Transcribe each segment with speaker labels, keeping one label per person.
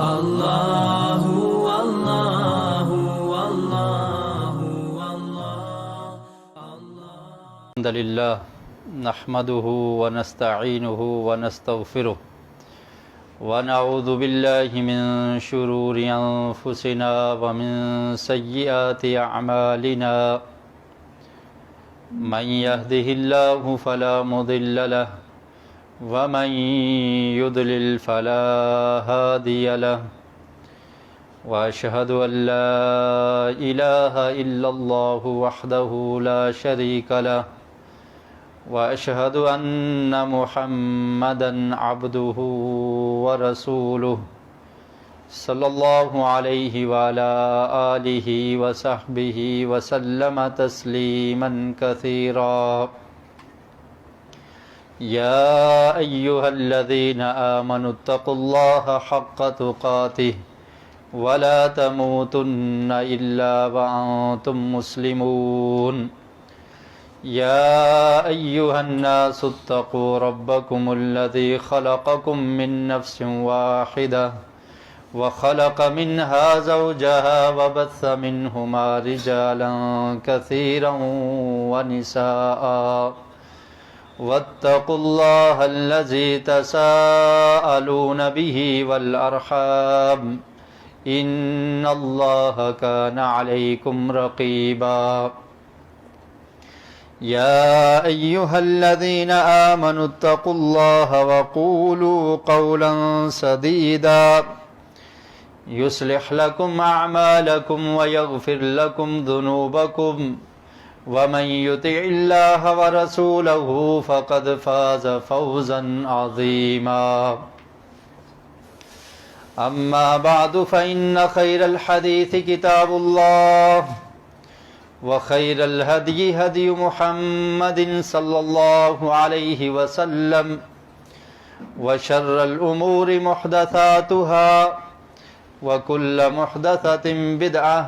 Speaker 1: اللہ اللہ اللہ
Speaker 2: الحمد للہ نحمده ونستعینه ونستغفره ونعوذ باللہ من شرور انفسنا ومن سیئات اعمالنا من يهده الله فلا مضل له ومن يضلل فلا هادي له وأشهد أن لا إله إلا الله وحده لا شريك له وأشهد أن محمدا عبده ورسوله صلى الله عليه وعلى آله وصحبه وسلم تسليما كثيرا يا أيها الذين آمنوا اتقوا الله حق تقاته ولا تموتن إلا وأنتم مسلمون يا أيها الناس اتقوا ربكم الذي خلقكم من نفس واحدة وخلق منها زوجها وبث منهما رجالا كثيرا ونساء واتقوا الله الذي تساءلون به والأرحام إن الله كان عليكم رقيبا يا أيها الذين آمنوا اتقوا الله وقولوا قولا سديدا يصلح لكم أعمالكم ويغفر لكم ذنوبكم ومن يطع الله ورسوله فقد فاز فوزا عظيما أما بعد فإن خير الحديث كتاب الله وخير الهدي هدي محمد صلى الله عليه وسلم وشر الأمور محدثاتها وكل محدثة بدعة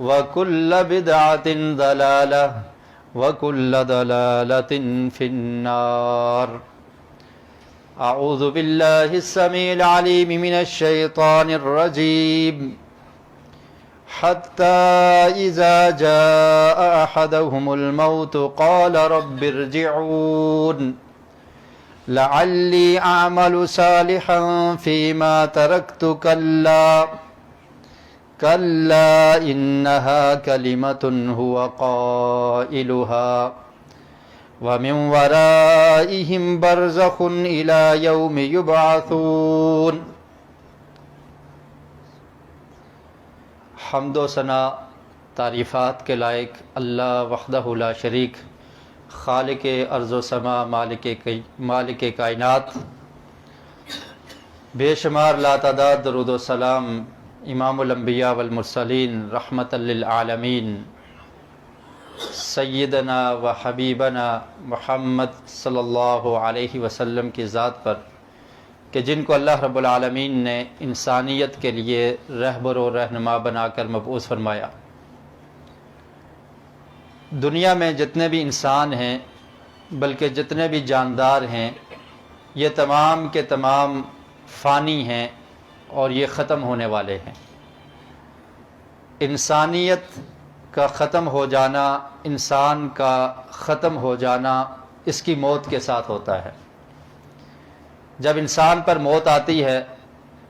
Speaker 2: وكل بدعة ضلالة وكل ضلالة في النار أعوذ بالله السميع العليم من الشيطان الرجيم حتى إذا جاء أحدهم الموت قال رب ارجعون لعلي أعمل صالحا فيما تركت كلا إنها كلمة هو قائلها ومن ورائهم برزخ إلى يوم يبعثون۔ حمد و ثنا تعریفات کے لائق اللہ وحدہ لا شریک، خالق ارض و سما، مالک کائنات، بے شمار لاتعداد درود و سلام امام الانبیاء والمرسلین رحمت للعالمین سیدنا و حبیبنا محمد صلی اللہ علیہ وسلم کی ذات پر، کہ جن کو اللہ رب العالمین نے انسانیت کے لیے رہبر و رہنما بنا کر مبعوث فرمایا۔ دنیا میں جتنے بھی انسان ہیں، بلکہ جتنے بھی جاندار ہیں، یہ تمام کے تمام فانی ہیں اور یہ ختم ہونے والے ہیں۔ انسانیت کا ختم ہو جانا، انسان کا ختم ہو جانا اس کی موت کے ساتھ ہوتا ہے۔ جب انسان پر موت آتی ہے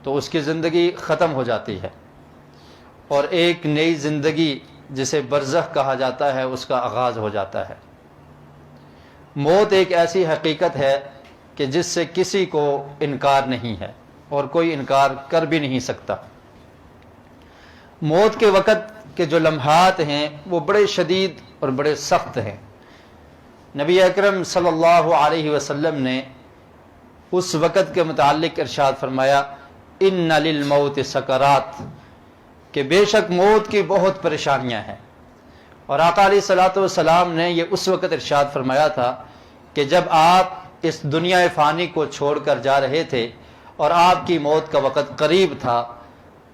Speaker 2: تو اس کی زندگی ختم ہو جاتی ہے اور ایک نئی زندگی جسے برزخ کہا جاتا ہے اس کا آغاز ہو جاتا ہے۔ موت ایک ایسی حقیقت ہے کہ جس سے کسی کو انکار نہیں ہے اور کوئی انکار کر بھی نہیں سکتا۔ موت کے وقت کے جو لمحات ہیں وہ بڑے شدید اور بڑے سخت ہیں۔ نبی اکرم صلی اللہ علیہ وسلم نے اس وقت کے متعلق ارشاد فرمایا، ان للموت سکرات، کہ بے شک موت کی بہت پریشانیاں ہیں۔ اور آقا علیہ الصلوۃ والسلام نے یہ اس وقت ارشاد فرمایا تھا کہ جب آپ اس دنیا فانی کو چھوڑ کر جا رہے تھے اور آپ کی موت کا وقت قریب تھا،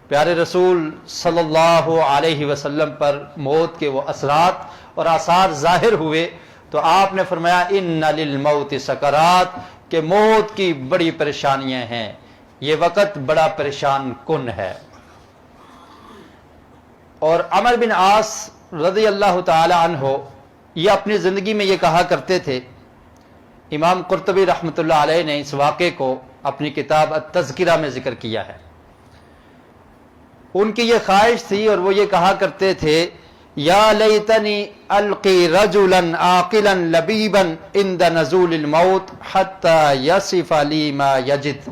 Speaker 2: پیارے رسول صلی اللہ علیہ وسلم پر موت کے وہ اثرات اور آثار ظاہر ہوئے تو آپ نے فرمایا ان للموت سکرات، کہ موت کی بڑی پریشانیاں ہیں۔ یہ وقت بڑا پریشان کن ہے۔ اور عمر بن عاص رضی اللہ تعالی عنہ یہ اپنی زندگی میں یہ کہا کرتے تھے، امام قرطبی رحمۃ اللہ علیہ نے اس واقعے کو اپنی کتاب التذکرہ میں ذکر کیا ہے۔ ان کی یہ خواہش تھی اور وہ یہ کہا کرتے تھے، یا لیتنی القی رجلا عاقلا لبیبا عند نزول الموت حتی یصف لی ما یجد،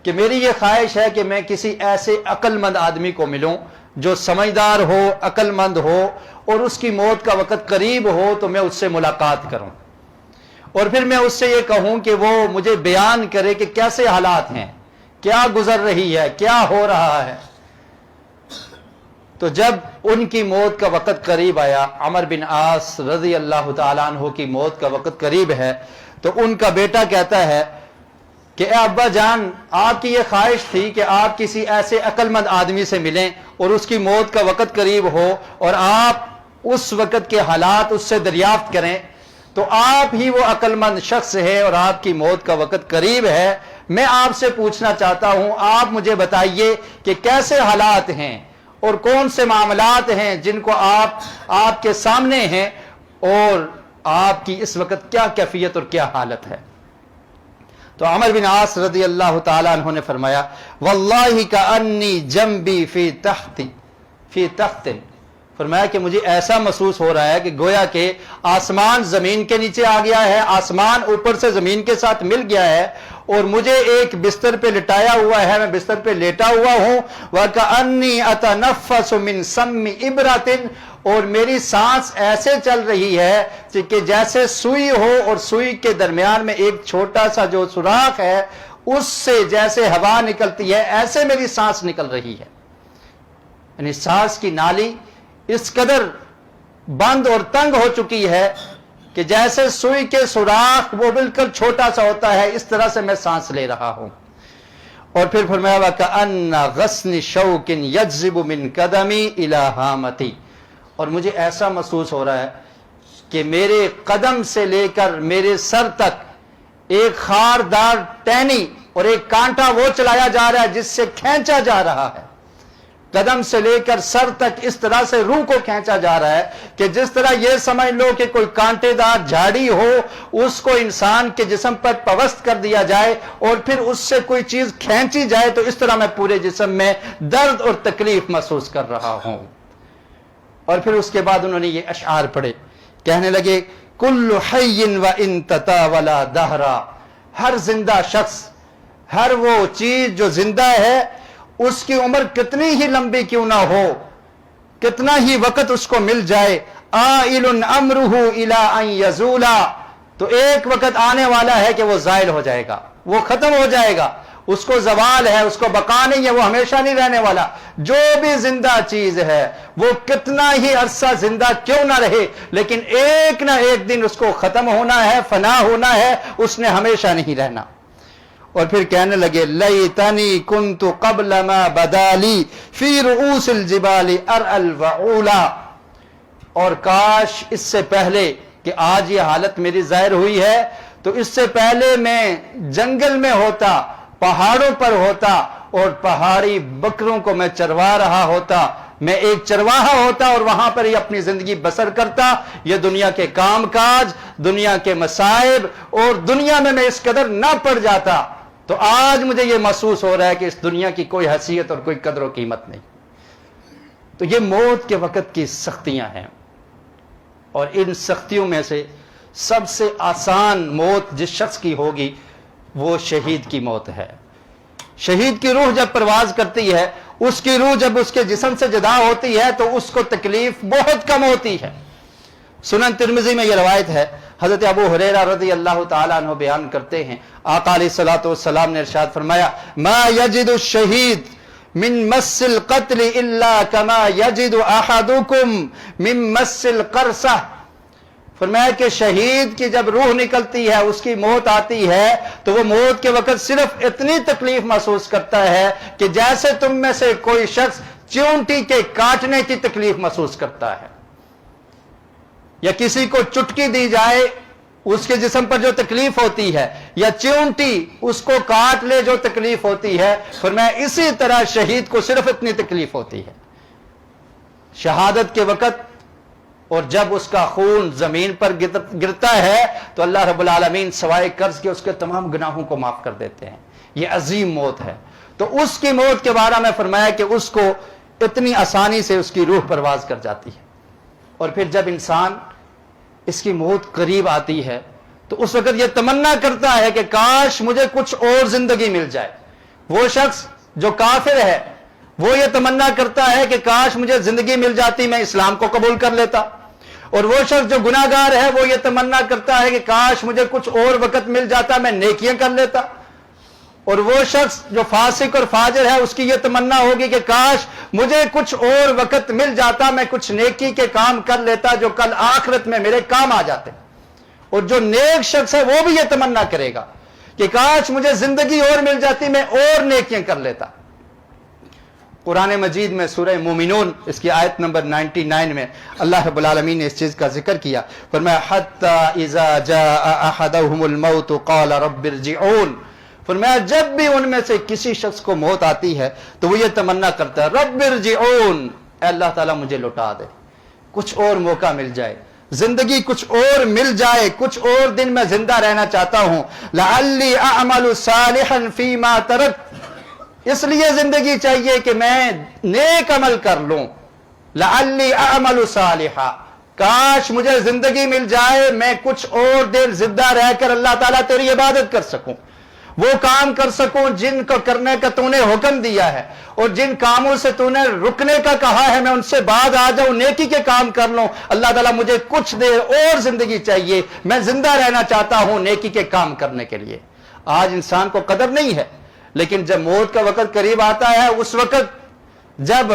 Speaker 2: کہ میری یہ خواہش ہے کہ میں کسی ایسے عقل مند آدمی کو ملوں جو سمجھدار ہو، عقل مند ہو، اور اس کی موت کا وقت قریب ہو تو میں اس سے ملاقات کروں، اور پھر میں اس سے یہ کہوں کہ وہ مجھے بیان کرے کہ کیسے حالات ہیں، کیا گزر رہی ہے، کیا ہو رہا ہے۔ تو جب ان کی موت کا وقت قریب آیا، عمر بن عاص رضی اللہ تعالیٰ عنہ کی موت کا وقت قریب ہے، تو ان کا بیٹا کہتا ہے کہ اے ابا جان، آپ کی یہ خواہش تھی کہ آپ کسی ایسے عقل مند آدمی سے ملیں اور اس کی موت کا وقت قریب ہو اور آپ اس وقت کے حالات اس سے دریافت کریں، تو آپ ہی وہ عقل مند شخص ہے اور آپ کی موت کا وقت قریب ہے۔ میں آپ سے پوچھنا چاہتا ہوں، آپ مجھے بتائیے کہ کیسے حالات ہیں اور کون سے معاملات ہیں جن کو آپ کے سامنے ہیں، اور آپ کی اس وقت کیا کیفیت اور کیا حالت ہے۔ تو عمر بن عاص رضی اللہ تعالیٰ عنہ نے فرمایا، واللہ کأنی جنبی فی تخت، فرمایا کہ مجھے ایسا محسوس ہو رہا ہے کہ گویا کہ آسمان زمین کے نیچے آ گیا ہے، آسمان اوپر سے زمین کے ساتھ مل گیا ہے، اور مجھے ایک بستر پہ لٹایا ہوا ہے، میں بستر پہ لیٹا ہوا ہوں، وَكَأَنِّي أَتَنَفَّسُ مِن سَمِّ إِبْرَةٍ، اور میری سانس ایسے چل رہی ہے کہ جیسے سوئی ہو اور سوئی کے درمیان میں ایک چھوٹا سا جو سوراخ ہے اس سے جیسے ہوا نکلتی ہے، ایسے میری سانس نکل رہی ہے۔ یعنی سانس کی نالی اس قدر بند اور تنگ ہو چکی ہے کہ جیسے سوئی کے سوراخ وہ بالکل چھوٹا سا ہوتا ہے، اس طرح سے میں سانس لے رہا ہوں۔ اور پھر فرمایا وَكَأَنَّ غَصْنِ شَوْكٍ يَجْذِبُ مِنْ قَدَمِي إِلَى هَامَتِي، اور مجھے ایسا محسوس ہو رہا ہے کہ میرے قدم سے لے کر میرے سر تک ایک خاردار ٹہنی اور ایک کانٹا وہ چلایا جا رہا ہے جس سے کھینچا جا رہا ہے، قدم سے لے کر سر تک اس طرح سے روح کو کھینچا جا رہا ہے کہ جس طرح یہ سمجھ لو کہ کوئی کانٹے دار جھاڑی ہو، اس کو انسان کے جسم پر پوست کر دیا جائے اور پھر اس سے کوئی چیز کھینچی جائے، تو اس طرح میں پورے جسم میں درد اور تکلیف محسوس کر رہا ہوں۔ اور پھر اس کے بعد انہوں نے یہ اشعار پڑھے، کہنے لگے کل حی و ان تطاول دہرا، ہر زندہ شخص، ہر وہ چیز جو زندہ ہے، اس کی عمر کتنی ہی لمبی کیوں نہ ہو، کتنا ہی وقت اس کو مل جائے، آئل امرہ الی ان یزولا، تو ایک وقت آنے والا ہے کہ وہ زائل ہو جائے گا، وہ ختم ہو جائے گا، اس کو زوال ہے، اس کو بقا نہیں ہے، وہ ہمیشہ نہیں رہنے والا۔ جو بھی زندہ چیز ہے وہ کتنا ہی عرصہ زندہ کیوں نہ رہے، لیکن ایک نہ ایک دن اس کو ختم ہونا ہے، فنا ہونا ہے، اس نے ہمیشہ نہیں رہنا۔ اور پھر کہنے لگے لیتنی کنت قبل ما بدالی فی رؤوس الجبال ارعى الوعولا، اور کاش اس سے پہلے کہ آج یہ حالت میری ظاہر ہوئی ہے، تو اس سے پہلے میں جنگل میں ہوتا، پہاڑوں پر ہوتا، اور پہاڑی بکروں کو میں چروا رہا ہوتا، میں ایک چرواہا ہوتا اور وہاں پر ہی اپنی زندگی بسر کرتا، یہ دنیا کے کام کاج، دنیا کے مصائب اور دنیا میں اس قدر نہ پڑ جاتا، تو آج مجھے یہ محسوس ہو رہا ہے کہ اس دنیا کی کوئی حیثیت اور کوئی قدر و قیمت نہیں۔ تو یہ موت کے وقت کی سختیاں ہیں، اور ان سختیوں میں سے سب سے آسان موت جس شخص کی ہوگی وہ شہید کی موت ہے۔ شہید کی روح جب پرواز کرتی ہے، اس کی روح جب اس کے جسم سے جدا ہوتی ہے تو اس کو تکلیف بہت کم ہوتی ہے۔ سنن ترمذی میں یہ روایت ہے، حضرت ابو ہریرہ رضی اللہ تعالیٰ عنہ بیان کرتے ہیں، آقا علیہ الصلوۃ والسلام نے ارشاد فرمایا ما یجد الشہید من مس القتل الا کما یجد احدکم من مس القرصہ، فرمایا کہ شہید کی جب روح نکلتی ہے، اس کی موت آتی ہے، تو وہ موت کے وقت صرف اتنی تکلیف محسوس کرتا ہے کہ جیسے تم میں سے کوئی شخص چیونٹی کے کاٹنے کی تکلیف محسوس کرتا ہے، یا کسی کو چٹکی دی جائے اس کے جسم پر جو تکلیف ہوتی ہے، یا چیونٹی اس کو کاٹ لے جو تکلیف ہوتی ہے، فرمایا اسی طرح شہید کو صرف اتنی تکلیف ہوتی ہے شہادت کے وقت، اور جب اس کا خون زمین پر گرتا ہے تو اللہ رب العالمین سوائے قرض کے اس کے تمام گناہوں کو معاف کر دیتے ہیں۔ یہ عظیم موت ہے۔ تو اس کی موت کے بارے میں فرمایا کہ اس کو اتنی آسانی سے اس کی روح پرواز کر جاتی ہے، اور پھر جب انسان اس کی موت قریب آتی ہے تو اس وقت یہ تمنا کرتا ہے کہ کاش مجھے کچھ اور زندگی مل جائے۔ وہ شخص جو کافر ہے وہ یہ تمنا کرتا ہے کہ کاش مجھے زندگی مل جاتی، میں اسلام کو قبول کر لیتا، اور وہ شخص جو گناہ گار ہے وہ یہ تمنا کرتا ہے کہ کاش مجھے کچھ اور وقت مل جاتا، میں نیکیاں کر لیتا، اور وہ شخص جو فاسق اور فاجر ہے اس کی یہ تمنا ہوگی کہ کاش مجھے کچھ اور وقت مل جاتا، میں کچھ نیکی کے کام کر لیتا جو کل آخرت میں میرے کام آ جاتے۔ اور جو نیک شخص ہے وہ بھی یہ تمنا کرے گا کہ کاش مجھے زندگی اور مل جاتی، میں اور نیکیاں کر لیتا۔ قرآن مجید میں سورہ مومنون اس کی آیت نمبر 99 میں اللہ رب العالمین نے اس چیز کا ذکر کیا، فرمایا حتی اذا جاء احدهم الموت قال رب ارجعون، فرمایا جب بھی ان میں سے کسی شخص کو موت آتی ہے تو وہ یہ تمنا کرتا ہے رب ارجعون، اے اللہ تعالیٰ مجھے لوٹا دے، کچھ اور موقع مل جائے، زندگی کچھ اور مل جائے، کچھ اور دن میں زندہ رہنا چاہتا ہوں، لعلی اعمل صالحا فیما ترکت، اس لیے زندگی چاہیے کہ میں نیک عمل کر لوں، لعلی اعمل صالحا، کاش مجھے زندگی مل جائے میں کچھ اور دیر زندہ رہ کر اللہ تعالیٰ تیری عبادت کر سکوں، وہ کام کر سکوں جن کو کرنے کا تو نے حکم دیا ہے، اور جن کاموں سے تو نے رکنے کا کہا ہے میں ان سے بعد آ جاؤں، نیکی کے کام کر لوں۔ اللہ تعالیٰ مجھے کچھ دیر اور زندگی چاہیے، میں زندہ رہنا چاہتا ہوں نیکی کے کام کرنے کے لیے۔ آج انسان کو قدر نہیں ہے، لیکن جب موت کا وقت قریب آتا ہے، اس وقت جب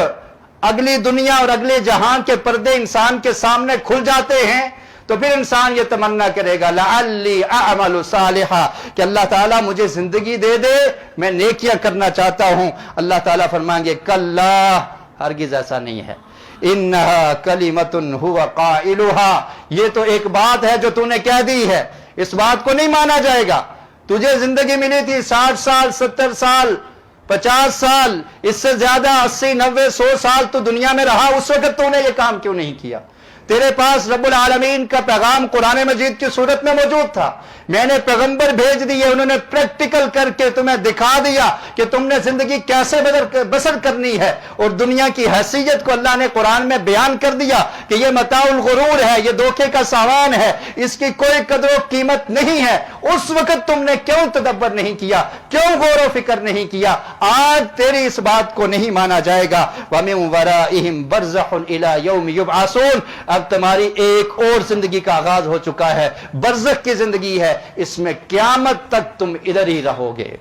Speaker 2: اگلی دنیا اور اگلے جہان کے پردے انسان کے سامنے کھل جاتے ہیں تو پھر انسان یہ تمنا کرے گا لعلی اعمل صالحا، کہ اللہ تعالیٰ مجھے زندگی دے دے، میں نیکیاں کرنا چاہتا ہوں۔ اللہ تعالیٰ فرمائیں گے کلا، ہرگز ایسا نہیں ہے، انہا کلمۃ هو قائلھا، یہ تو ایک بات ہے جو تو نے کہہ دی ہے، اس بات کو نہیں مانا جائے گا۔ تجھے زندگی ملی تھی 60 سال 70 سال 50 سال، اس سے زیادہ 80 90 100 سال تو دنیا میں رہا، اس وقت تو نے یہ کام کیوں نہیں کیا؟ تیرے پاس رب العالمین کا پیغام قرآن مجید کی صورت میں موجود تھا، میں نے پیغمبر بھیج دیے، انہوں نے پریکٹیکل کر کے تمہیں دکھا دیا کہ تم نے زندگی کیسے بسر کرنی ہے، اور دنیا کی حیثیت کو اللہ نے قرآن میں بیان کر دیا کہ یہ متاع الغرور ہے، یہ دھوکے کا سامان ہے، اس کی کوئی قدر و قیمت نہیں ہے۔ اس وقت تم نے کیوں تدبر نہیں کیا، کیوں غور و فکر نہیں کیا؟ آج تیری اس بات کو نہیں مانا جائے گا۔ وَمِن وَرَائِهِمْ بَرْزَخٌ إِلَى يَوْمِ يُبْعَثُونَ، اب تمہاری ایک اور زندگی کا آغاز ہو چکا ہے، برزخ کی زندگی ہے، اس میں قیامت تک تم ادھر ہی رہو گے۔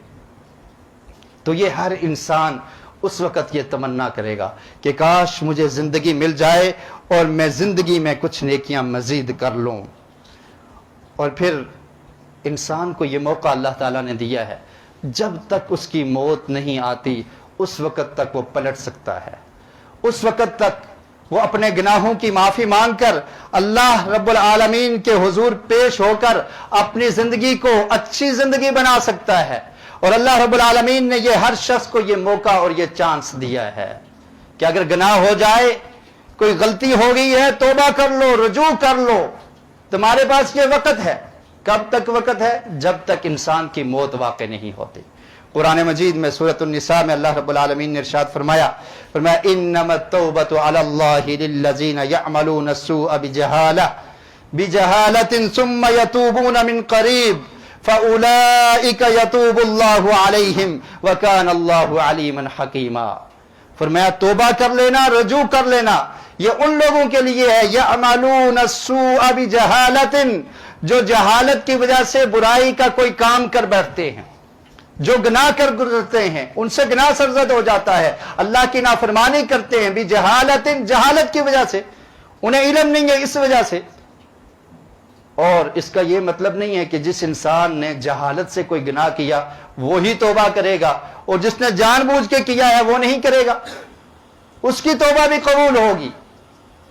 Speaker 2: تو یہ ہر انسان اس وقت یہ تمنا کرے گا کہ کاش مجھے زندگی مل جائے اور میں زندگی میں کچھ نیکیاں مزید کر لوں۔ اور پھر انسان کو یہ موقع اللہ تعالیٰ نے دیا ہے، جب تک اس کی موت نہیں آتی اس وقت تک وہ پلٹ سکتا ہے، اس وقت تک وہ اپنے گناہوں کی معافی مانگ کر اللہ رب العالمین کے حضور پیش ہو کر اپنی زندگی کو اچھی زندگی بنا سکتا ہے۔ اور اللہ رب العالمین نے یہ ہر شخص کو یہ موقع اور یہ چانس دیا ہے کہ اگر گناہ ہو جائے، کوئی غلطی ہو گئی ہے، توبہ کر لو، رجوع کر لو، تمہارے پاس یہ وقت ہے۔ کب تک وقت ہے؟ جب تک انسان کی موت واقع نہیں ہوتی۔ قرآن مجید میں سورۃ النساء میں اللہ رب العالمین نے ارشاد فرمایا انما التوبۃ علی اللہ للذین یعملون السوء بجہالۃ ثم یتوبون من قریب فاولئک یتوب اللہ علیہم وکان اللہ علیما حکیما۔ فرمایا توبہ کر لینا، رجوع کر لینا، یہ ان لوگوں کے لیے ہے یعملون السوء بجہالۃ، جو جہالت کی وجہ سے برائی کا کوئی کام کر بیٹھتے ہیں، جو گناہ کر گزرتے ہیں، ان سے گناہ سرزد ہو جاتا ہے، اللہ کی نافرمانی کرتے ہیں، بھی جہالت کی وجہ سے، انہیں علم نہیں ہے اس وجہ سے۔ اور اس کا یہ مطلب نہیں ہے کہ جس انسان نے جہالت سے کوئی گناہ کیا وہی توبہ کرے گا، اور جس نے جان بوجھ کے کیا ہے وہ نہیں کرے گا، اس کی توبہ بھی قبول ہوگی۔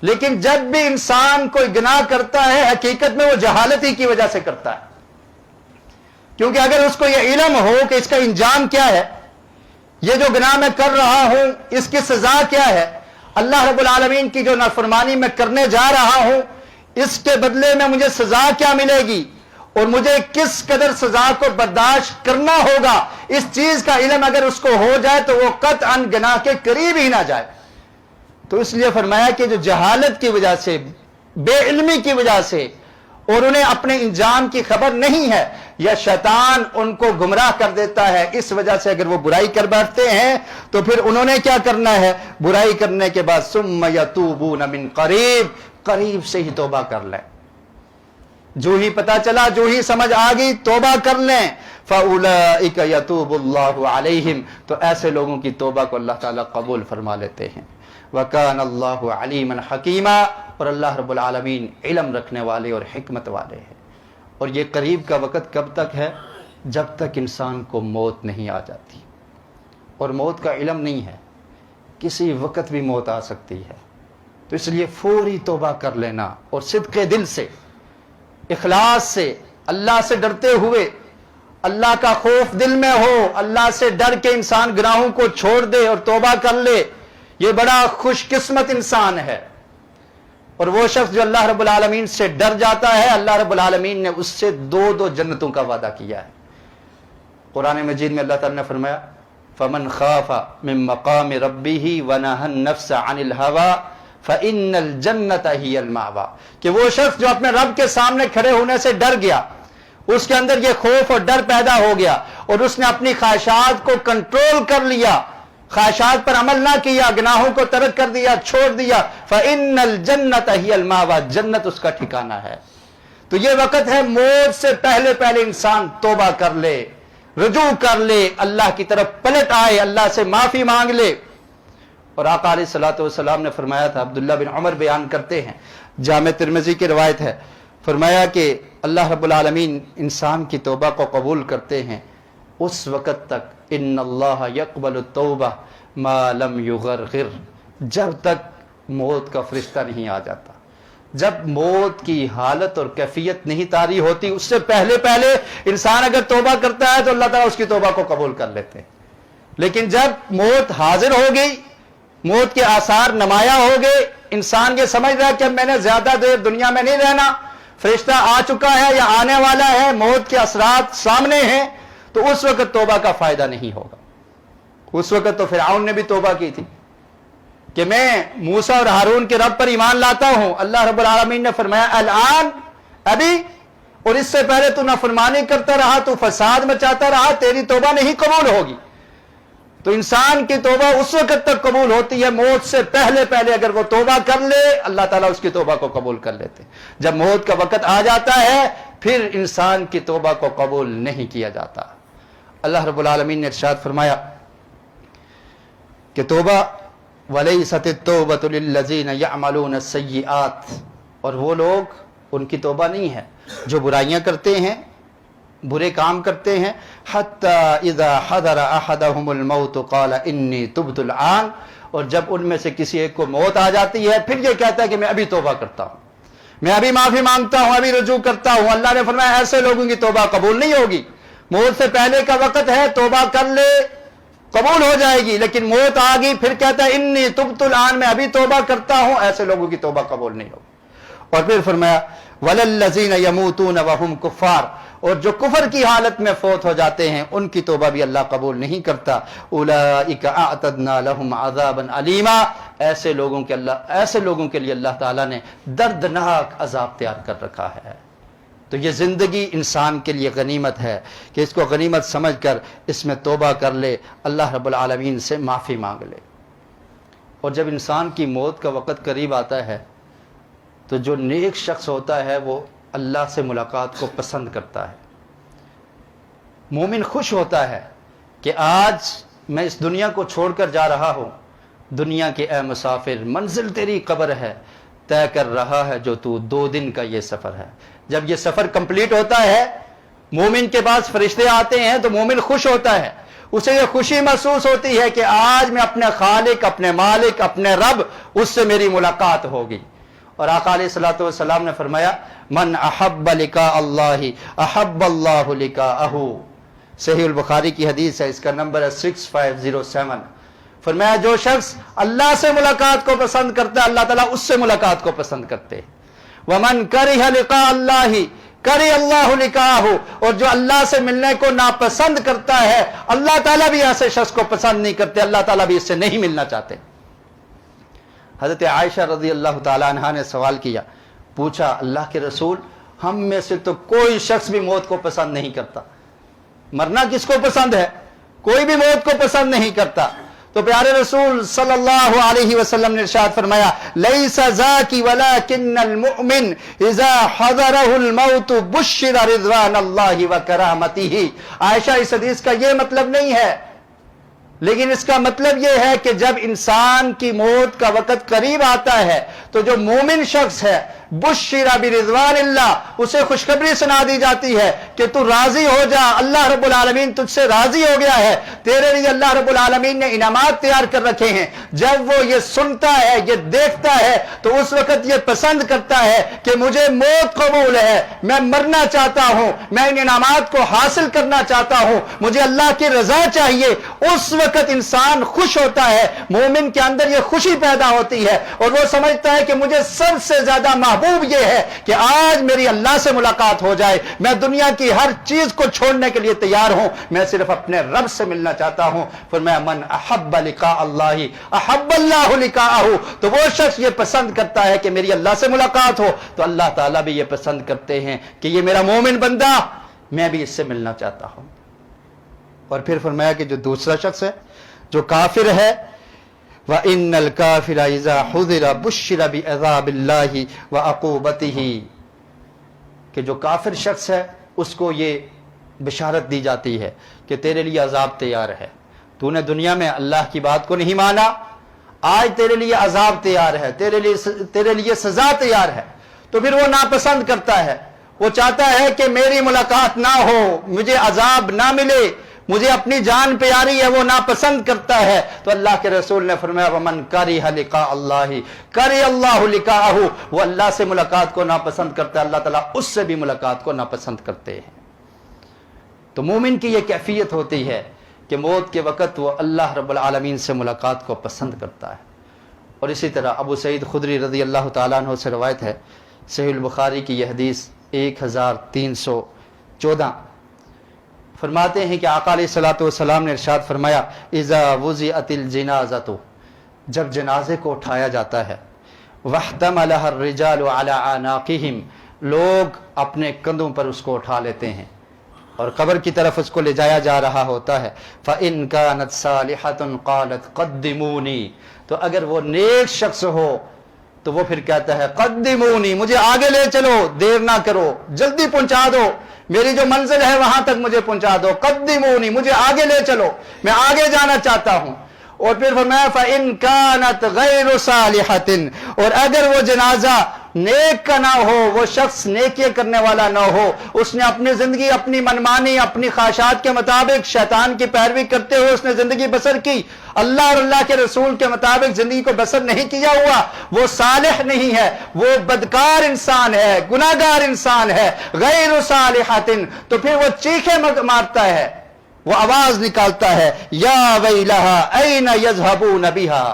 Speaker 2: لیکن جب بھی انسان کوئی گناہ کرتا ہے حقیقت میں وہ جہالت ہی کی وجہ سے کرتا ہے، کیونکہ اگر اس کو یہ علم ہو کہ اس کا انجام کیا ہے، یہ جو گناہ میں کر رہا ہوں اس کی سزا کیا ہے، اللہ رب العالمین کی جو نافرمانی میں کرنے جا رہا ہوں اس کے بدلے میں مجھے سزا کیا ملے گی اور مجھے کس قدر سزا کو برداشت کرنا ہوگا، اس چیز کا علم اگر اس کو ہو جائے تو وہ قطعاً گناہ کے قریب ہی نہ جائے۔ تو اس لیے فرمایا کہ جو جہالت کی وجہ سے، بے علمی کی وجہ سے، اور انہیں اپنے انجام کی خبر نہیں ہے یا شیطان ان کو گمراہ کر دیتا ہے، اس وجہ سے اگر وہ برائی کر بیٹھتے ہیں تو پھر انہوں نے کیا کرنا ہے، برائی کرنے کے بعد ثم یتوبون من قریب سے ہی توبہ کر لیں، جو ہی پتا چلا، جو ہی سمجھ آ گئی توبہ کر لیں۔ فَأُولَئِكَ يَتُوبُ اللَّهُ عَلَيْهِمْ، تو ایسے لوگوں کی توبہ کو اللہ تعالیٰ قبول فرما لیتے ہیں۔ وَكَانَ اللَّهُ عَلِيمًا حَكِيمًا، اور اللہ رب العالمین علم رکھنے والے اور حکمت والے ہیں۔ اور یہ قریب کا وقت کب تک ہے؟ جب تک انسان کو موت نہیں آ جاتی، اور موت کا علم نہیں ہے، کسی وقت بھی موت آ سکتی ہے۔ تو اس لیے فوری توبہ کر لینا اور صدق دل سے، اخلاص سے، اللہ سے ڈرتے ہوئے، اللہ کا خوف دل میں ہو، اللہ سے ڈر کے انسان گناہوں کو چھوڑ دے اور توبہ کر لے، یہ بڑا خوش قسمت انسان ہے۔ اور وہ شخص جو اللہ رب العالمین سے ڈر جاتا ہے، اللہ رب العالمین نے اس سے دو جنتوں کا وعدہ کیا ہے۔ قرآن مجید میں اللہ تعالیٰ نے فرمایا فَمَنْ خَافَ مِن مَقَامِ رَبِّهِ وَنَهَى النَّفْسَ عَنِ الْهَوَىٰ فَإِنَّ الْجَنَّةَ هِيَ الْمَأْوَىٰ، کہ وہ شخص جو اپنے رب کے سامنے کھڑے ہونے سے ڈر گیا، اس کے اندر یہ خوف اور ڈر پیدا ہو گیا اور اس نے اپنی خواہشات کو کنٹرول کر لیا، خواہشات پر عمل نہ کیا، گناہوں کو ترک کر دیا، چھوڑ دیا، فَإِنَّ الْجَنَّةَ هِيَ الْمَأْوَىٰ، جنت اس کا ٹھکانہ ہے۔ تو یہ وقت ہے موت سے پہلے انسان توبہ کر لے، رجوع کر لے، اللہ کی طرف پلٹ آئے، اللہ سے معافی مانگ لے۔ اور آقا علیہ الصلوۃ والسلام نے فرمایا تھا، عبداللہ بن عمر بیان کرتے ہیں، جامع ترمذی کی روایت ہے، فرمایا کہ اللہ رب العالمین انسان کی توبہ کو قبول کرتے ہیں اس وقت تک، ان اللہ یقبل التوبہ ما لم یغرغر، جب تک موت کا فرشتہ نہیں آ جاتا، جب موت کی حالت اور کیفیت نہیں طاری ہوتی، اس سے پہلے انسان اگر توبہ کرتا ہے تو اللہ تعالیٰ اس کی توبہ کو قبول کر لیتے ہیں۔ لیکن جب موت حاضر ہو گئی، موت کے آثار نمایاں ہو گئے، انسان یہ سمجھ رہا ہے کہ اب میں نے زیادہ دیر دنیا میں نہیں رہنا، فرشتہ آ چکا ہے یا آنے والا ہے، موت کے اثرات سامنے ہیں، تو اس وقت توبہ کا فائدہ نہیں ہوگا۔ اس وقت تو فرعون نے بھی توبہ کی تھی کہ میں موسیٰ اور ہارون کے رب پر ایمان لاتا ہوں، اللہ رب العالمین نے فرمایا الآن، ابھی، اور اس سے پہلے تو نافرمانی کرتا رہا، تو فساد مچاتا رہا، تیری توبہ نہیں قبول ہوگی۔ تو انسان کی توبہ اس وقت تک قبول ہوتی ہے، موت سے پہلے اگر وہ توبہ کر لے اللہ تعالیٰ اس کی توبہ کو قبول کر لیتے۔ جب موت کا وقت آ جاتا ہے پھر انسان کی توبہ کو قبول نہیں کیا جاتا۔ اللہ رب العالمین نے ارشاد فرمایا کہ توبہ وَلَيْسَتِ التَّوْبَةُ لِلَّذِينَ يَعْمَلُونَ السَّيِّئَاتِ، اور وہ لوگ، ان کی توبہ نہیں ہے جو برائیاں کرتے ہیں، برے کام کرتے ہیں، حَتَّى إِذَا حَضَرَ أَحَدَهُمُ الْمَوْتُ قَالَ إِنِّي تُبْتُ الْآنَ، اور جب ان میں سے کسی ایک کو موت آ جاتی ہے پھر یہ کہتا ہے کہ میں ابھی توبہ کرتا ہوں، میں ابھی معافی مانگتا ہوں، ابھی رجوع کرتا ہوں۔ اللہ نے فرمایا ایسے لوگوں کی توبہ قبول نہیں ہوگی۔ موت سے پہلے کا وقت ہے، توبہ کر لے قبول ہو جائے گی، لیکن موت آ گئی پھر کہتا ہے انی تبت الآن، میں ابھی توبہ کرتا ہوں، ایسے لوگوں کی توبہ قبول نہیں ہوگی۔ اور پھر فرمایا وَلَلَّذِينَ يَمُوتُونَ وَهُمْ كُفَّارٌ، اور جو کفر کی حالت میں فوت ہو جاتے ہیں ان کی توبہ بھی اللہ قبول نہیں کرتا۔ أُولَئِكَ أَعْتَدْنَا لَهُمْ عَذَابًا عَلِيمًا، ایسے لوگوں کے لیے اللہ تعالیٰ نے دردناک عذاب تیار کر رکھا ہے۔ تو یہ زندگی انسان کے لیے غنیمت ہے کہ اس کو غنیمت سمجھ کر اس میں توبہ کر لے، اللہ رب العالمین سے معافی مانگ لے۔ اور جب انسان کی موت کا وقت قریب آتا ہے تو جو نیک شخص ہوتا ہے وہ اللہ سے ملاقات کو پسند کرتا ہے۔ مومن خوش ہوتا ہے کہ آج میں اس دنیا کو چھوڑ کر جا رہا ہوں، دنیا کے اے مسافر، منزل تیری قبر ہے، طے کر رہا ہے جو تو 2 دن کا یہ سفر ہے۔ جب یہ سفر کمپلیٹ ہوتا ہے، مومن کے پاس فرشتے آتے ہیں تو مومن خوش ہوتا ہے، اسے یہ خوشی محسوس ہوتی ہے کہ آج میں اپنے خالق، اپنے مالک، اپنے رب، اس سے میری ملاقات ہوگی۔ اور آقا علیہ الصلوۃ والسلام نے فرمایا من احب لقاء اللہ احب اللہ لقاءہ، صحیح البخاری کی حدیث ہے، اس کا نمبر ہے 6507۔ فرمایا جو شخص اللہ سے ملاقات کو پسند کرتا ہے اللہ تعالیٰ اس سے ملاقات کو پسند کرتے ہیں۔ ومن کرہ لقاء اللہ کرہ اللہ لقاءہ، اور جو اللہ سے ملنے کو ناپسند کرتا ہے اللہ تعالیٰ بھی ایسے شخص کو پسند نہیں کرتے، اللہ تعالیٰ بھی اس سے نہیں ملنا چاہتے۔ حضرت عائشہ رضی اللہ تعالی عنہا نے سوال کیا، پوچھا اللہ کے رسول ہم میں سے تو کوئی شخص بھی موت کو پسند نہیں کرتا، مرنا کس کو پسند ہے؟ کوئی بھی موت کو پسند نہیں کرتا۔ تو پیارے رسول صلی اللہ علیہ وسلم نے ارشاد فرمایا لیس ذاکی ولکن المؤمن اذا حضرہ الموت بشر رضوان اللہ وکرامتہ۔ عائشہ اس حدیث کا یہ مطلب نہیں ہے، لیکن اس کا مطلب یہ ہے کہ جب انسان کی موت کا وقت قریب آتا ہے تو جو مومن شخص ہے بشر برضوان اللہ، اسے خوشخبری سنا دی جاتی ہے کہ تو راضی ہو جا، اللہ رب العالمین تجھ سے راضی ہو گیا ہے، تیرے لیے اللہ رب العالمین نے انعامات تیار کر رکھے ہیں۔ جب وہ یہ سنتا ہے یہ دیکھتا ہے تو اس وقت یہ پسند کرتا ہے کہ مجھے موت قبول ہے، میں مرنا چاہتا ہوں، میں ان انعامات کو حاصل کرنا چاہتا ہوں، مجھے اللہ کی رضا چاہیے۔ اس وقت انسان خوش ہوتا ہے، مومن کے اندر یہ خوشی پیدا ہوتی ہے اور وہ سمجھتا ہے کہ مجھے سب سے زیادہ محبوب یہ ہے کہ آج میری اللہ سے ملاقات ہو جائے، میں دنیا کی ہر چیز کو چھوڑنے کے لیے تیار ہوں، میں صرف اپنے رب سے ملنا چاہتا ہوں۔ فرمایا من احب لقاء اللہ احب اللہ لقاءہ، تو وہ شخص یہ پسند کرتا ہے کہ میری اللہ سے ملاقات ہو تو اللہ تعالیٰ بھی یہ پسند کرتے ہیں کہ یہ میرا مومن بندہ، میں بھی اس سے ملنا چاہتا ہوں۔ اور پھر فرمایا کہ جو دوسرا شخص ہے جو کافر ہے وَإِنَّ الْكَافِرَ إِذَا حُذِرَ بُشِّرَ بِعَذَابِ اللَّهِ وَعُقُوبَتِهِ، کہ جو کافر شخص ہے اس کو یہ بشارت دی جاتی ہے کہ تیرے لیے عذاب تیار ہے، تو نے دنیا میں اللہ کی بات کو نہیں مانا، آج تیرے لیے عذاب تیار ہے، تیرے لیے سزا تیار ہے۔ تو پھر وہ ناپسند کرتا ہے، وہ چاہتا ہے کہ میری ملاقات نہ ہو، مجھے عذاب نہ ملے، مجھے اپنی جان پیاری ہے، وہ ناپسند کرتا ہے۔ تو اللہ کے رسول نے فرمایا وَمَنْ كَرِهَ لِقَاءَ اللَّهِ كَرِهَ اللَّهُ لِقَاءَهُ، وہ اللہ سے ملاقات کو ناپسند کرتا ہے، اللہ تعالیٰ اس سے بھی ملاقات کو ناپسند کرتے ہیں۔ تو مومن کی یہ کیفیت ہوتی ہے کہ موت کے وقت وہ اللہ رب العالمین سے ملاقات کو پسند کرتا ہے۔ اور اسی طرح ابو سعید خدری رضی اللہ تعالیٰ عنہ سے روایت ہے، صحیح البخاری کی یہ حدیث 1314، فرماتے ہیں کہ آقا علیہ الصلوۃ والسلام نے ارشاد فرمایا اذا وضعت الجنازۃ، جب جنازے کو اٹھایا جاتا ہے واحتملها الرجال على اعناقهم، لوگ اپنے کندھوں پر اس کو اٹھا لیتے ہیں اور قبر کی طرف اس کو لے جایا جا رہا ہوتا ہے، فإن كانت صالحة قالت قدموني، تو اگر وہ نیک شخص ہو تو وہ پھر کہتا ہے قدمونی، مجھے آگے لے چلو، دیر نہ کرو، جلدی پہنچا دو، میری جو منزل ہے وہاں تک مجھے پہنچا دو، قدمونی، مجھے آگے لے چلو، میں آگے جانا چاہتا ہوں۔ اور پھر فرمایا فَإِن كَانَتْ غَيْرُ صَالِحَةٍ، اور اگر وہ جنازہ نیک کا نہ ہو، وہ شخص نیکی کرنے والا نہ ہو، اس نے اپنی زندگی اپنی منمانی اپنی خواہشات کے مطابق شیطان کی پیروی کرتے ہوئے اس نے زندگی بسر کی، اللہ اور اللہ کے رسول کے مطابق زندگی کو بسر نہیں کیا ہوا، وہ صالح نہیں ہے، وہ بدکار انسان ہے، گناہگار انسان ہے، غیر صالحۃ، تو پھر وہ چیخیں مارتا ہے، وہ آواز نکالتا ہے یا ویلہا این یذہبون بہا،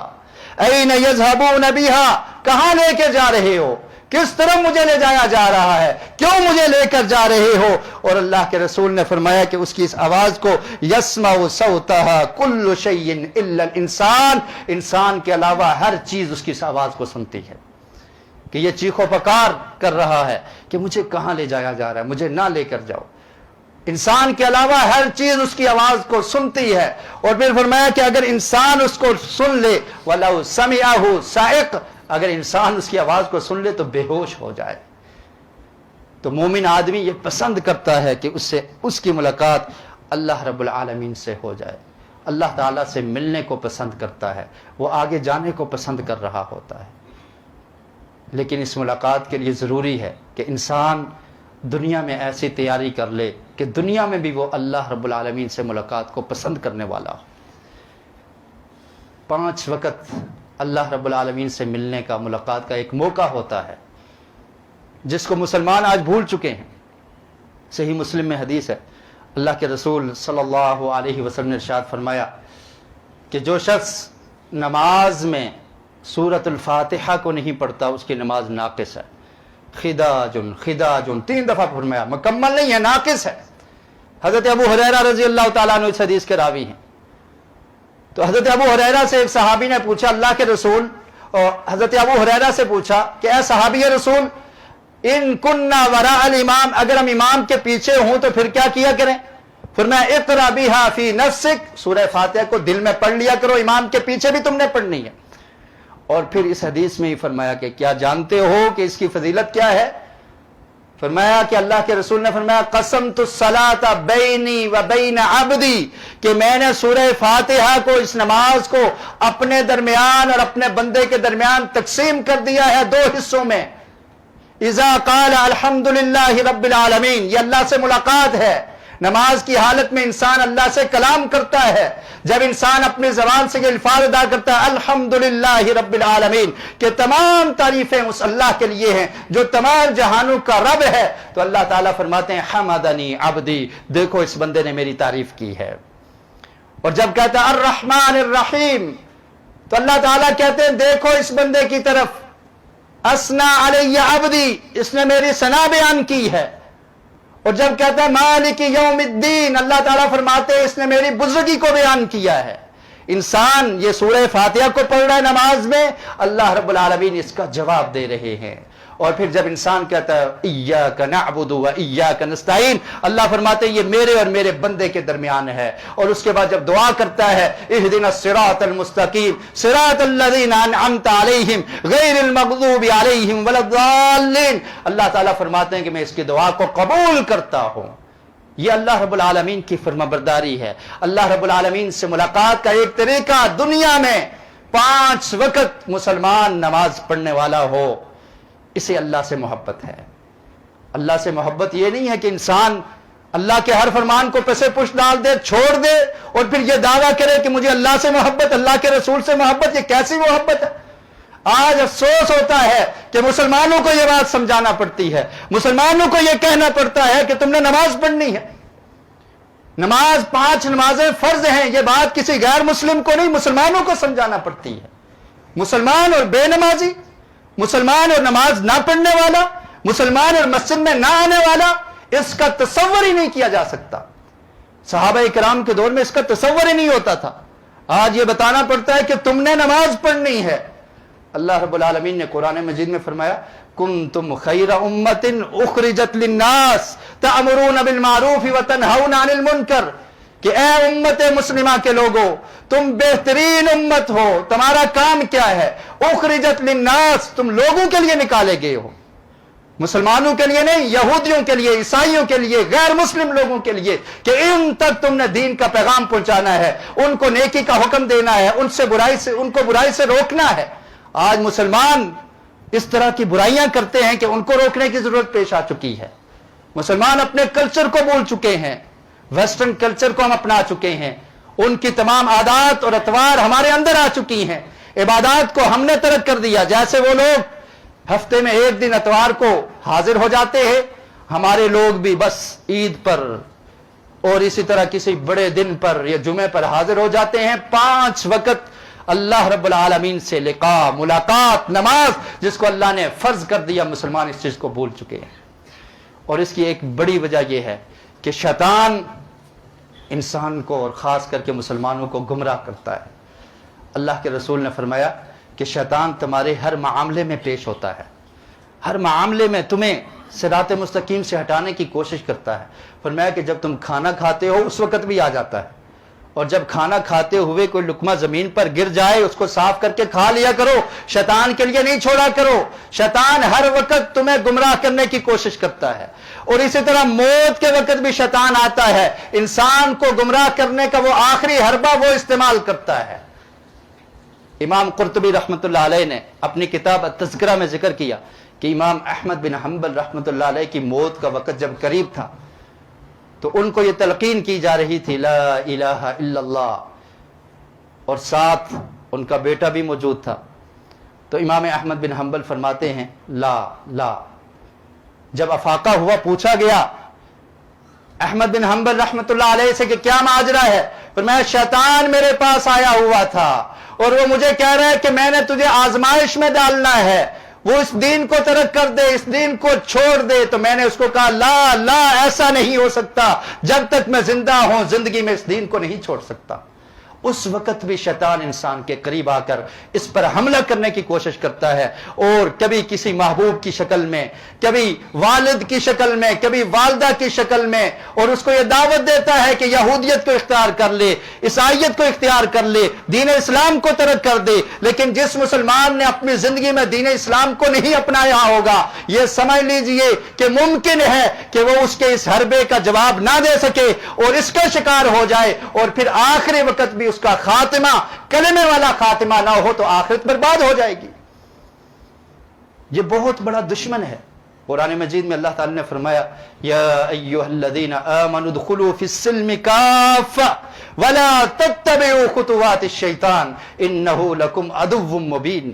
Speaker 2: این یذہبون بہا، کہاں لے کے جا رہے ہو، کس طرف مجھے لے جایا جا رہا ہے، کیوں مجھے لے کر جا رہے ہو؟ اور اللہ کے رسول نے فرمایا کہ اس کی اس آواز کو یسمع صوتها کل شیء الا الانسان، انسان کے علاوہ ہر چیز اس کی اس آواز کو سنتی ہے کہ یہ چیخ و پکار کر رہا ہے کہ مجھے کہاں لے جایا جا رہا ہے، مجھے نہ لے کر جاؤ۔ انسان کے علاوہ ہر چیز اس کی آواز کو سنتی ہے۔ اور پھر فرمایا کہ اگر انسان اس کو سن لے وَلَوْ سَمِعَهُ صَعِقَ، اگر انسان اس کی آواز کو سن لے تو بے ہوش ہو جائے۔ تو مومن آدمی یہ پسند کرتا ہے کہ اس کی ملاقات اللہ رب العالمین سے ہو جائے، اللہ تعالیٰ سے ملنے کو پسند کرتا ہے، وہ آگے جانے کو پسند کر رہا ہوتا ہے۔ لیکن اس ملاقات کے لیے ضروری ہے کہ انسان دنیا میں ایسی تیاری کر لے کہ دنیا میں بھی وہ اللہ رب العالمین سے ملاقات کو پسند کرنے والا ہو۔ 5 وقت اللہ رب العالمین سے ملنے کا، ملاقات کا ایک موقع ہوتا ہے جس کو مسلمان آج بھول چکے ہیں۔ صحیح مسلم میں حدیث ہے، اللہ کے رسول صلی اللہ علیہ وسلم نے ارشاد فرمایا کہ جو شخص نماز میں سورۃ الفاتحہ کو نہیں پڑھتا اس کی نماز ناقص ہے۔ خداجن خداجن 3 دفعہ فرمایا، مکمل نہیں ہے، ناقص ہے۔ حضرت ابو ہریرہ رضی اللہ تعالیٰ عنہ اس حدیث کے راوی ہیں۔ تو حضرت ابو ہریرہ سے ایک صحابی نے پوچھا اللہ کے رسول، اور حضرت ابو ہریرہ سے پوچھا کہ اے صحابی رسول، ان کننا وراء الامام، اگر ہم امام کے پیچھے ہوں تو پھر کیا کیا کریں؟ فرمایا اقرا بها فی نفسک، سورہ فاتحہ کو دل میں پڑھ لیا کرو، امام کے پیچھے بھی تم نے پڑھنی ہے۔ اور پھر اس حدیث میں ہی فرمایا کہ کیا جانتے ہو کہ اس کی فضیلت کیا ہے؟ فرمایا کہ اللہ کے رسول نے فرمایا قسمت الصلاۃ بینی و بین عبدی، کہ میں نے سورہ فاتحہ کو، اس نماز کو اپنے درمیان اور اپنے بندے کے درمیان تقسیم کر دیا ہے 2 حصوں میں۔ اذا قال الحمدللہ رب العالمین، یہ اللہ سے ملاقات ہے۔ نماز کی حالت میں انسان اللہ سے کلام کرتا ہے۔ جب انسان اپنی زبان سے یہ الفاظ ادا کرتا ہے الحمدللہ رب العالمین، کہ تمام تعریفیں اس اللہ کے لیے ہیں جو تمام جہانوں کا رب ہے، تو اللہ تعالیٰ فرماتے ہیں حمدنی عبدی، دیکھو اس بندے نے میری تعریف کی ہے۔ اور جب کہتا ہے الرحمن الرحیم، تو اللہ تعالیٰ کہتے ہیں دیکھو اس بندے کی طرف، اسنا علی عبدی، اس نے میری ثنا بیان کی ہے۔ اور جب کہتا ہے مالک یوم الدین، اللہ تعالیٰ فرماتے ہیں اس نے میری بزرگی کو بیان کیا ہے۔ انسان یہ سورہ فاتحہ کو پڑھ رہا ہے نماز میں، اللہ رب العالمین اس کا جواب دے رہے ہیں۔ اور پھر جب انسان کہتا ہے ایاک نعبد و ایاک نستعین، اللہ فرماتے ہیں یہ میرے اور میرے بندے کے درمیان ہے۔ اور اس کے بعد جب دعا کرتا ہے اہدنا الصراط المستقیم صراط الذین انعمت علیہم غیر المغضوب علیہم ولا الضالین، اللہ تعالیٰ فرماتے ہیں کہ میں اس کی دعا کو قبول کرتا ہوں۔ یہ اللہ رب العالمین کی فرمانبرداری ہے۔ اللہ رب العالمین سے ملاقات کا ایک طریقہ دنیا میں 5 وقت مسلمان نماز پڑھنے والا ہو، اسے اللہ سے محبت ہے۔ اللہ سے محبت یہ نہیں ہے کہ انسان اللہ کے ہر فرمان کو پسے پش ڈال دے، چھوڑ دے، اور پھر یہ دعویٰ کرے کہ مجھے اللہ سے محبت، اللہ کے رسول سے محبت۔ یہ کیسی محبت ہے؟ آج افسوس ہوتا ہے کہ مسلمانوں کو یہ بات سمجھانا پڑتی ہے، مسلمانوں کو یہ کہنا پڑتا ہے کہ تم نے نماز پڑھنی ہے۔ نماز 5 نمازیں فرض ہیں، یہ بات کسی غیر مسلم کو نہیں، مسلمانوں کو سمجھانا پڑتی ہے۔ مسلمان اور بے نمازی، مسلمان اور نماز نہ پڑھنے والا، مسلمان اور مسجد میں نہ آنے والا، اس کا تصور ہی نہیں کیا جا سکتا۔ صحابہ کرام کے دور میں اس کا تصور ہی نہیں ہوتا تھا۔ آج یہ بتانا پڑتا ہے کہ تم نے نماز پڑھنی ہے۔ اللہ رب العالمین نے قرآن مجید میں فرمایا کنتم خیر امت اخرجت للناس تأمرون بالمعروف وتنہون عن المنکر، کہ اے امت مسلمہ کے لوگوں، تم بہترین امت ہو، تمہارا کام کیا ہے؟ اخرجت للناس، تم لوگوں کے لیے نکالے گئے ہو، مسلمانوں کے لیے نہیں، یہودیوں کے لیے، عیسائیوں کے لیے، غیر مسلم لوگوں کے لیے، کہ ان تک تم نے دین کا پیغام پہنچانا ہے، ان کو نیکی کا حکم دینا ہے، ان کو برائی سے روکنا ہے۔ آج مسلمان اس طرح کی برائیاں کرتے ہیں کہ ان کو روکنے کی ضرورت پیش آ چکی ہے۔ مسلمان اپنے کلچر کو بھول چکے ہیں، ویسٹرن کلچر کو ہم اپنا چکے ہیں، ان کی تمام عادات اور اطوار ہمارے اندر آ چکی ہیں۔ عبادات کو ہم نے ترک کر دیا، جیسے وہ لوگ ہفتے میں 1 دن اتوار کو حاضر ہو جاتے ہیں، ہمارے لوگ بھی بس عید پر اور اسی طرح کسی بڑے دن پر یا جمعے پر حاضر ہو جاتے ہیں۔ 5 وقت اللہ رب العالمین سے لقاء، ملاقات، نماز جس کو اللہ نے فرض کر دیا، مسلمان اس چیز کو بھول چکے ہیں۔ اور اس کی ایک بڑی وجہ یہ ہے کہ شیطان انسان کو اور خاص کر کے مسلمانوں کو گمراہ کرتا ہے۔ اللہ کے رسول نے فرمایا کہ شیطان تمہارے ہر معاملے میں پیش ہوتا ہے، ہر معاملے میں تمہیں صراط مستقیم سے ہٹانے کی کوشش کرتا ہے۔ فرمایا کہ جب تم کھانا کھاتے ہو اس وقت بھی آ جاتا ہے، اور جب کھانا کھاتے ہوئے کوئی لقمہ زمین پر گر جائے اس کو صاف کر کے کھا لیا کرو، شیطان کے لیے نہیں چھوڑا کرو۔ شیطان ہر وقت تمہیں گمراہ کرنے کی کوشش کرتا ہے، اور اسی طرح موت کے وقت بھی شیطان آتا ہے، انسان کو گمراہ کرنے کا وہ آخری حربہ وہ استعمال کرتا ہے۔ امام قرطبی رحمۃ اللہ علیہ نے اپنی کتاب التذکرہ میں ذکر کیا کہ امام احمد بن حنبل رحمۃ اللہ علیہ کی موت کا وقت جب قریب تھا تو ان کو یہ تلقین کی جا رہی تھی لا الہ الا اللہ، اور ساتھ ان کا بیٹا بھی موجود تھا. تو امام احمد بن حنبل فرماتے ہیں لا. جب افاقہ ہوا پوچھا گیا احمد بن حنبل رحمت اللہ علیہ سے کہ کیا ماجرا ہے؟ فرمایا شیطان میرے پاس آیا ہوا تھا اور وہ مجھے کہہ رہا ہے کہ میں نے تجھے آزمائش میں ڈالنا ہے، وہ اس دین کو ترک کر دے، اس دین کو چھوڑ دے. تو میں نے اس کو کہا لا ایسا نہیں ہو سکتا، جب تک میں زندہ ہوں زندگی میں اس دین کو نہیں چھوڑ سکتا. اس وقت بھی شیطان انسان کے قریب آ کر اس پر حملہ کرنے کی کوشش کرتا ہے، اور کبھی کسی محبوب کی شکل میں، کبھی والد کی شکل میں، کبھی والدہ کی شکل میں، اور اس کو یہ دعوت دیتا ہے کہ یہودیت کو اختیار کر لے، عیسائیت کو اختیار کر لے، دین اسلام کو ترک کر دے. لیکن جس مسلمان نے اپنی زندگی میں دین اسلام کو نہیں اپنایا ہوگا، یہ سمجھ لیجئے کہ ممکن ہے کہ وہ اس کے اس حربے کا جواب نہ دے سکے اور اس کا شکار ہو جائے، اور پھر آخری وقت بھی اس کا خاتمہ کلمے والا خاتمہ نہ ہو تو آخرت برباد ہو جائے گی. یہ بہت بڑا دشمن ہے. قرآن مجید میں اللہ تعالی نے فرمایا یا ایھا الذین آمنوا ادخلوا فی السلم کافہ ولا تتبعوا خطوات الشیطان انہ لکم عدو مبین.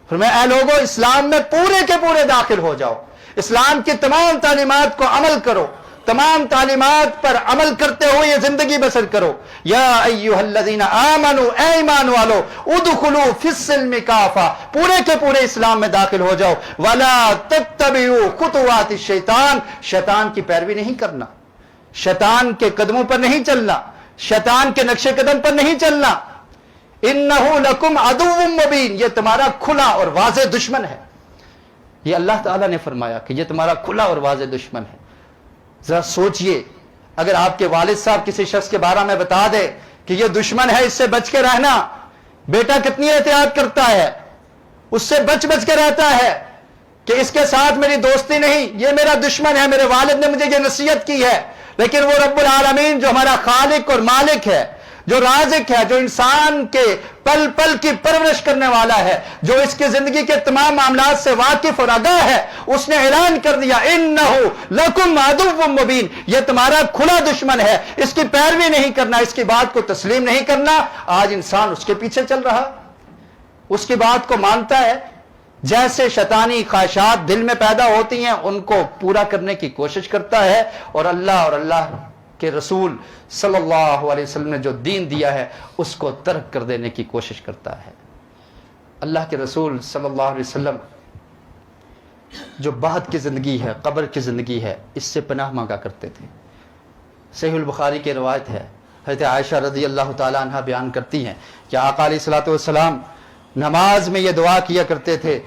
Speaker 2: فرمایا اے لوگو اسلام میں پورے کے پورے داخل ہو جاؤ، اسلام کی تمام تعلیمات کو عمل کرو، تمام تعلیمات پر عمل کرتے ہوئے یہ زندگی بسر کرو. یا ایھا الذین آمنوا اے ایمان والو ادخلوا فی السلم کافہ، پورے کے پورے اسلام میں داخل ہو جاؤ. ولا تتبعوا خطوات الشیطان، شیطان کی پیروی نہیں کرنا، شیطان کے قدموں پر نہیں چلنا، شیطان کے نقش قدم پر نہیں چلنا. انہ لکم عدو مبین، یہ تمہارا کھلا اور واضح دشمن ہے. یہ اللہ تعالیٰ نے فرمایا کہ یہ تمہارا کھلا اور واضح دشمن ہے. ذرا سوچئے اگر آپ کے والد صاحب کسی شخص کے بارے میں بتا دے کہ یہ دشمن ہے، اس سے بچ کے رہنا، بیٹا کتنی احتیاط کرتا ہے، اس سے بچ کے رہتا ہے کہ اس کے ساتھ میری دوستی نہیں، یہ میرا دشمن ہے، میرے والد نے مجھے یہ نصیحت کی ہے. لیکن وہ رب العالمین جو ہمارا خالق اور مالک ہے، جو رازق ہے، جو انسان کے پل پل کی پرورش کرنے والا ہے، جو اس کی زندگی کے تمام معاملات سے واقف اور آگاہ ہے، اس نے اعلان کر دیا انہ لکم عدو مبین، یہ تمہارا کھلا دشمن ہے، اس کی پیروی نہیں کرنا، اس کی بات کو تسلیم نہیں کرنا. آج انسان اس کے پیچھے چل رہا، اس کی بات کو مانتا ہے. جیسے شیطانی خواہشات دل میں پیدا ہوتی ہیں ان کو پورا کرنے کی کوشش کرتا ہے، اور اللہ کے رسول صلی اللہ علیہ وسلم نے جو دین دیا ہے اس کو ترک کر دینے کی کوشش کرتا ہے. اللہ کے رسول صلی اللہ علیہ وسلم جو بعد کی زندگی ہے، قبر کی زندگی ہے، اس سے پناہ مانگا کرتے تھے. صحیح البخاری کی روایت ہے، حضرت عائشہ رضی اللہ تعالی عنہا بیان کرتی ہیں کہ آقا علیہ الصلوۃ والسلام نماز میں یہ دعا کیا کرتے تھے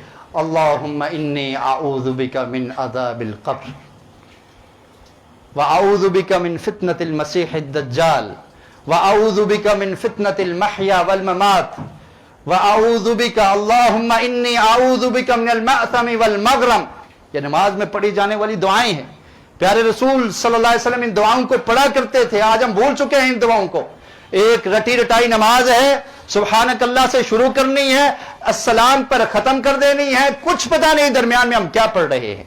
Speaker 2: اللہم انی اعوذ بک من عذاب القبر وَأَعُوذُ بِكَ مِن فِتْنَةِ الْمَسِيحِ الدَّجَّالِ وَأَعُوذُ بِكَ مِن فِتْنَةِ الْمَحْيَا وَالْمَمَاتِ وَأَعُوذُ بِكَ اللَّهُمَّ إِنِّي أَعُوذُ بِكَ مِنَ الْمَأْثَمِ وَالْمَغْرَمِ. یہ نماز میں پڑھی جانے والی دعائیں ہیں. پیارے رسول صلی اللہ علیہ وسلم ان دعاؤں کو پڑھا کرتے تھے. آج ہم بھول چکے ہیں ان دعاؤں کو. ایک رٹی رٹائی نماز ہے، سبحانک اللہ سے شروع کرنی ہے، السلام پر ختم کر دینی ہے، کچھ پتہ نہیں درمیان میں ہم کیا پڑھ رہے ہیں.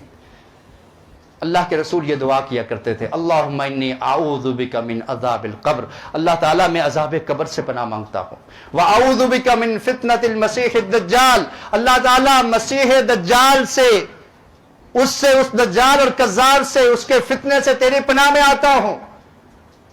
Speaker 2: اللہ کے رسول یہ دعا کیا کرتے تھے اللہم انی اعوذ بک من عذاب القبر، اللہ تعالیٰ میں عذاب قبر سے پناہ مانگتا ہوں. وَأَعُوذُ بِكَ مِن فِتْنَةِ الْمَسِيحِ الدَّجَّالِ، اللہ تعالیٰ مسیح دجال سے، اس دجال اور کذاب سے، اس کے فتنے سے تیری پناہ میں آتا ہوں.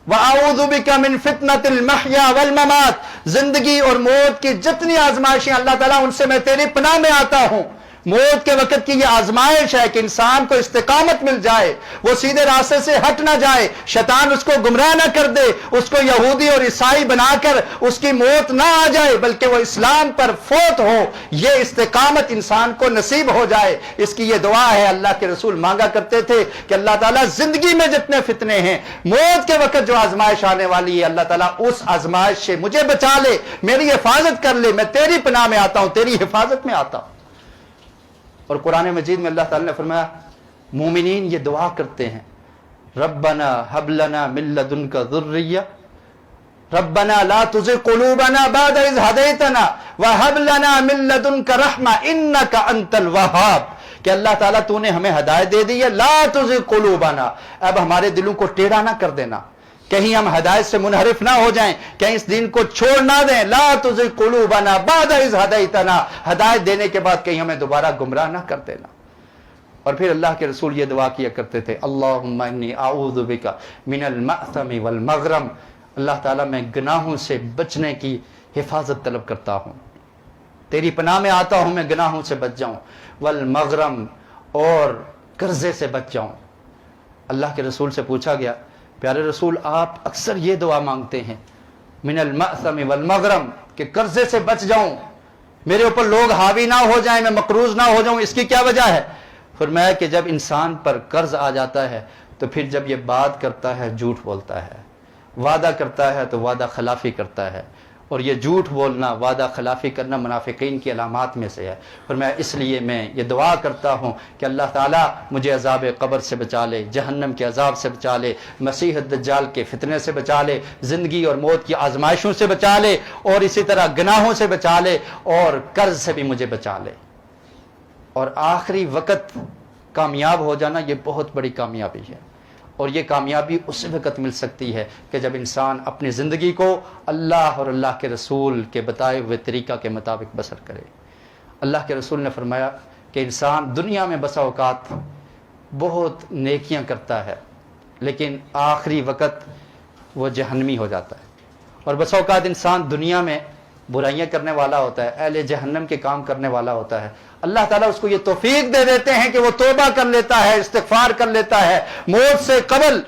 Speaker 2: وَأَعُوذُ بِكَ مِن فِتْنَةِ الْمَحْيَا وَالْمَمَاتِ، زندگی اور موت کی جتنی آزمائشیں اللہ تعالیٰ ان سے میں تیری پناہ میں آتا ہوں. موت کے وقت کی یہ آزمائش ہے کہ انسان کو استقامت مل جائے، وہ سیدھے راستے سے ہٹ نہ جائے، شیطان اس کو گمراہ نہ کر دے، اس کو یہودی اور عیسائی بنا کر اس کی موت نہ آ جائے بلکہ وہ اسلام پر فوت ہو، یہ استقامت انسان کو نصیب ہو جائے. اس کی یہ دعا ہے. اللہ کے رسول مانگا کرتے تھے کہ اللہ تعالیٰ زندگی میں جتنے فتنے ہیں، موت کے وقت جو آزمائش آنے والی ہے، اللہ تعالیٰ اس آزمائش سے مجھے بچا لے، میری حفاظت کر لے، میں تیری پناہ میں آتا ہوں، تیری حفاظت میں آتا ہوں. اور قرآن مجید میں اللہ تعالی نے فرمایا مومنین یہ دعا کرتے ہیں ربنا هب لنا من لدنک ذریہ ربنا لا تزغ قلوبنا بعد اذ هدیتنا وهب لنا من لدنک رحمہ انک انت الوہاب، کہ اللہ تعالیٰ تو نے ہمیں ہدایت دے دی ہے، لا تزغ قلوبنا، اب ہمارے دلوں کو ٹیڑھا نہ کر دینا، کہیں ہم ہدایت سے منحرف نہ ہو جائیں، کہیں اس دین کو چھوڑ نہ دیں. لا تزغ قلوبنا بعد اذ ہدیتنا، ہدایت دینے کے بعد کہیں ہمیں دوبارہ گمراہ نہ کر دینا. اور پھر اللہ کے رسول یہ دعا کیا کرتے تھے، اللہم انی اعوذ بک من المأثم والمغرم، اللہ تعالیٰ میں گناہوں سے بچنے کی حفاظت طلب کرتا ہوں، تیری پناہ میں آتا ہوں میں گناہوں سے بچ جاؤں، والمغرم اور قرضے سے بچ جاؤں. اللہ کے رسول سے پوچھا گیا، پیارے رسول آپ اکثر یہ دعا مانگتے ہیں من المأثم والمغرم کہ قرضے سے بچ جاؤں، میرے اوپر لوگ حاوی نہ ہو جائیں، میں مقروض نہ ہو جاؤں، اس کی کیا وجہ ہے؟ فرمایا کہ جب انسان پر قرض آ جاتا ہے تو پھر جب یہ بات کرتا ہے جھوٹ بولتا ہے، وعدہ کرتا ہے تو وعدہ خلافی کرتا ہے، اور یہ جھوٹ بولنا، وعدہ خلافی کرنا منافقین کی علامات میں سے ہے. فرمایا اس لیے میں یہ دعا کرتا ہوں کہ اللہ تعالیٰ مجھے عذاب قبر سے بچا لے، جہنم کے عذاب سے بچا لے، مسیح الدجال کے فتنے سے بچا لے، زندگی اور موت کی آزمائشوں سے بچا لے، اور اسی طرح گناہوں سے بچا لے، اور قرض سے بھی مجھے بچا لے. اور آخری وقت کامیاب ہو جانا یہ بہت بڑی کامیابی ہے، اور یہ کامیابی اس وقت مل سکتی ہے کہ جب انسان اپنی زندگی کو اللہ اور اللہ کے رسول کے بتائے ہوئے طریقہ کے مطابق بسر کرے. اللہ کے رسول نے فرمایا کہ انسان دنیا میں بسا اوقات بہت نیکیاں کرتا ہے لیکن آخری وقت وہ جہنمی ہو جاتا ہے، اور بسا اوقات انسان دنیا میں برائیاں کرنے والا ہوتا ہے، اہل جہنم کے کام کرنے والا ہوتا ہے. اللہ تعالیٰ اس کو یہ توفیق دے دیتے ہیں کہ وہ توبہ کر لیتا ہے، استغفار کر لیتا ہے، موت سے قبل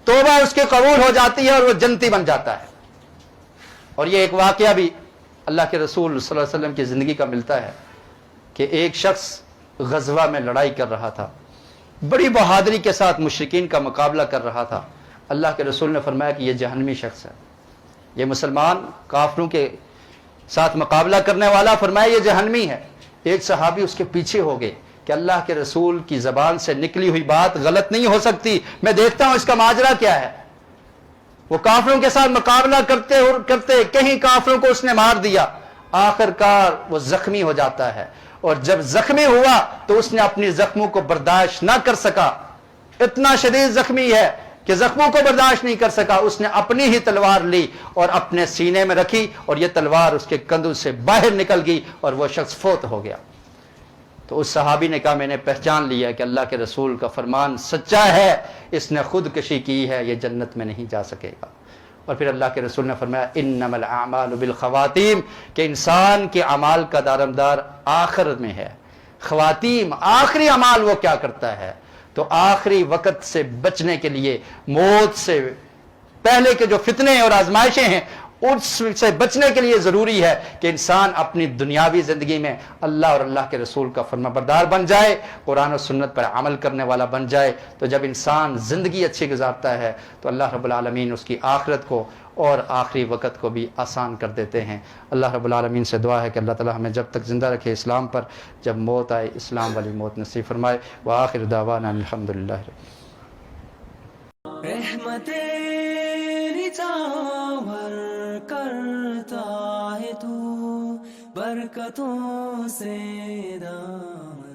Speaker 2: توبہ اس کے قبول ہو جاتی ہے اور وہ جنتی بن جاتا ہے. اور یہ ایک واقعہ بھی اللہ کے رسول صلی اللہ علیہ وسلم کی زندگی کا ملتا ہے کہ ایک شخص غزوہ میں لڑائی کر رہا تھا، بڑی بہادری کے ساتھ مشرکین کا مقابلہ کر رہا تھا. اللہ کے رسول نے فرمایا کہ یہ جہنمی شخص ہے، یہ مسلمان کافروں کے ساتھ مقابلہ کرنے والا، فرمایا یہ جہنمی ہے. ایک صحابی اس کے پیچھے ہو گئے کہ اللہ کے رسول کی زبان سے نکلی ہوئی بات غلط نہیں ہو سکتی، میں دیکھتا ہوں اس کا ماجرا کیا ہے. وہ کافروں کے ساتھ مقابلہ کرتے کرتے کہیں کافروں کو اس نے مار دیا، آخر کار وہ زخمی ہو جاتا ہے، اور جب زخمی ہوا تو اس نے اپنی زخموں کو برداشت نہ کر سکا، اتنا شدید زخمی ہے کہ زخموں کو برداشت نہیں کر سکا، اس نے اپنی ہی تلوار لی اور اپنے سینے میں رکھی، اور یہ تلوار اس کے کندھوں سے باہر نکل گئی اور وہ شخص فوت ہو گیا. تو اس صحابی نے کہا میں نے پہچان لیا کہ اللہ کے رسول کا فرمان سچا ہے، اس نے خودکشی کی ہے، یہ جنت میں نہیں جا سکے گا. اور پھر اللہ کے رسول نے فرمایا انما الاعمال بالخواتیم، کہ انسان کے اعمال کا دارمدار آخر میں ہے. خواتیم، آخری اعمال وہ کیا کرتا ہے. تو آخری وقت سے بچنے کے لیے، موت سے پہلے کے جو فتنے اور آزمائشیں ہیں اس سے بچنے کے لیے ضروری ہے کہ انسان اپنی دنیاوی زندگی میں اللہ اور اللہ کے رسول کا فرما بردار بن جائے، قرآن و سنت پر عمل کرنے والا بن جائے. تو جب انسان زندگی اچھی گزارتا ہے تو اللہ رب العالمین اس کی آخرت کو اور آخری وقت کو بھی آسان کر دیتے ہیں. اللہ رب العالمین سے دعا ہے کہ اللہ تعالی ہمیں جب تک زندہ رکھے اسلام پر، جب موت آئے اسلام والی موت نصیب فرمائے. وآخر دعوانا الحمدللہ.
Speaker 1: رحمتیں نچاور کرتا ہے تو برکتوں سے دامن